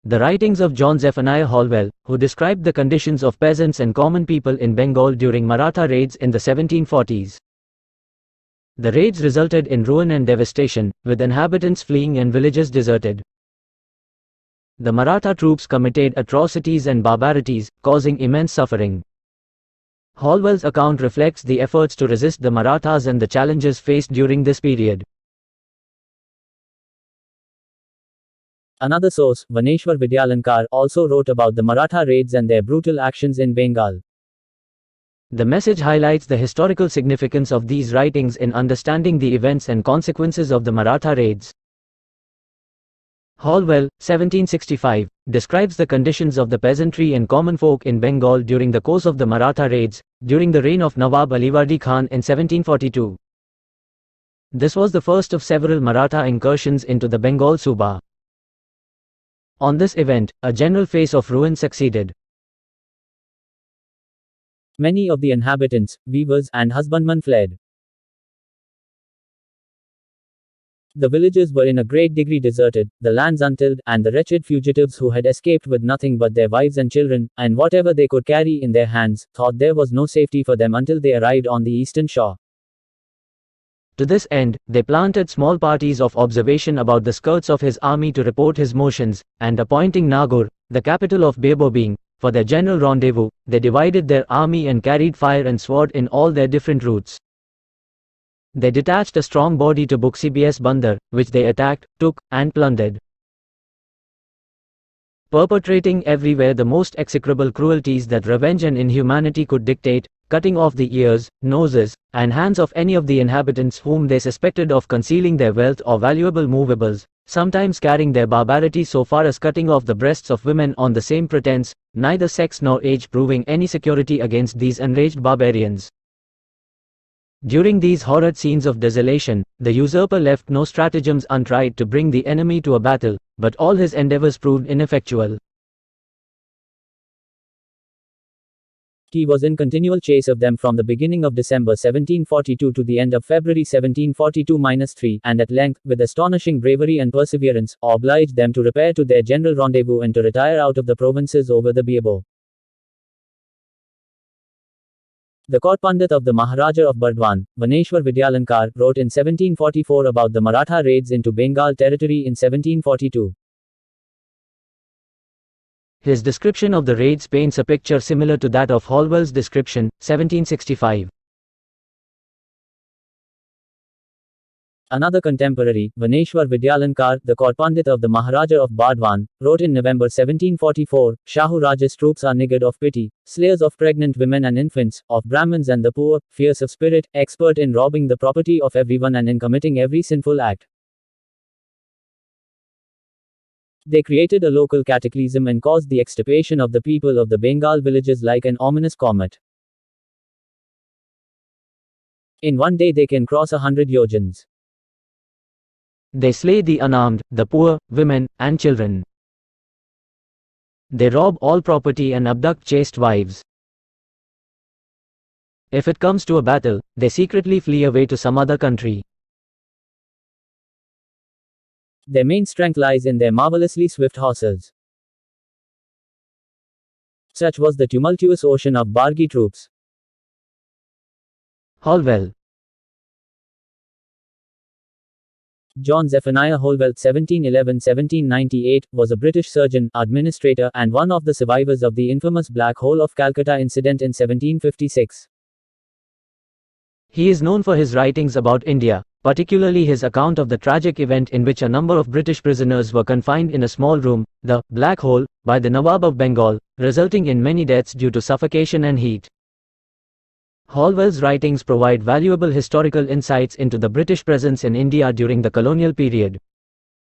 The writings of John Zephaniah Holwell, who described the conditions of peasants and common people in Bengal during Maratha raids in the 1740s. The raids resulted in ruin and devastation, with inhabitants fleeing and villages deserted. The Maratha troops committed atrocities and barbarities, causing immense suffering. Holwell's account reflects the efforts to resist the Marathas and the challenges faced during this period. Another source, Vaneshwar Vidyalankar, also wrote about the Maratha raids and their brutal actions in Bengal. The message highlights the historical significance of these writings in understanding the events and consequences of the Maratha raids. Holwell, 1765, describes the conditions of the peasantry and common folk in Bengal during the course of the Maratha raids, during the reign of Nawab Aliwardi Khan in 1742. This was the first of several Maratha incursions into the Bengal Suba. On this event, a general phase of ruin succeeded. Many of the inhabitants, weavers, and husbandmen fled. The villages were in a great degree deserted, the lands untilled, and the wretched fugitives who had escaped with nothing but their wives and children, and whatever they could carry in their hands, thought there was no safety for them until they arrived on the eastern shore. To this end, they planted small parties of observation about the skirts of his army to report his motions, and appointing Nagaur, the capital of Being, for their general rendezvous, they divided their army and carried fire and sword in all their different routes. They detached a strong body to Buxibs Bandar, which they attacked, took, and plundered. Perpetrating everywhere the most execrable cruelties that revenge and inhumanity could dictate, cutting off the ears, noses, and hands of any of the inhabitants whom they suspected of concealing their wealth or valuable movables, sometimes carrying their barbarity so far as cutting off the breasts of women on the same pretense, neither sex nor age proving any security against these enraged barbarians. During these horrid scenes of desolation, the usurper left no stratagems untried to bring the enemy to a battle, but all his endeavors proved ineffectual. He was in continual chase of them from the beginning of December 1742 to the end of February 1742-3, and at length, with astonishing bravery and perseverance, obliged them to repair to their general rendezvous and to retire out of the provinces over the Biabo. The court Pandit of the Maharaja of Burdwan, Vaneshwar Vidyalankar, wrote in 1744 about the Maratha raids into Bengal territory in 1742. His description of the raids paints a picture similar to that of Holwell's description, 1765. Another contemporary, Vaneshwar Vidyalankar, the court Pandit of the Maharaja of Burdwan, wrote in November 1744, Shahu Raja's troops are niggard of pity, slayers of pregnant women and infants, of Brahmins and the poor, fierce of spirit, expert in robbing the property of everyone and in committing every sinful act. They created a local cataclysm and caused the extirpation of the people of the Bengal villages like an ominous comet. In one day they can cross 100 yojans. They slay the unarmed, the poor, women, and children. They rob all property and abduct chaste wives. If it comes to a battle, they secretly flee away to some other country. Their main strength lies in their marvelously swift horses. Such was the tumultuous ocean of Bargi troops. Holwell. John Zephaniah Holwell, 1711-1798, was a British surgeon, administrator, and one of the survivors of the infamous Black Hole of Calcutta incident in 1756. He is known for his writings about India, particularly his account of the tragic event in which a number of British prisoners were confined in a small room, the Black Hole, by the Nawab of Bengal, resulting in many deaths due to suffocation and heat. Holwell's writings provide valuable historical insights into the British presence in India during the colonial period.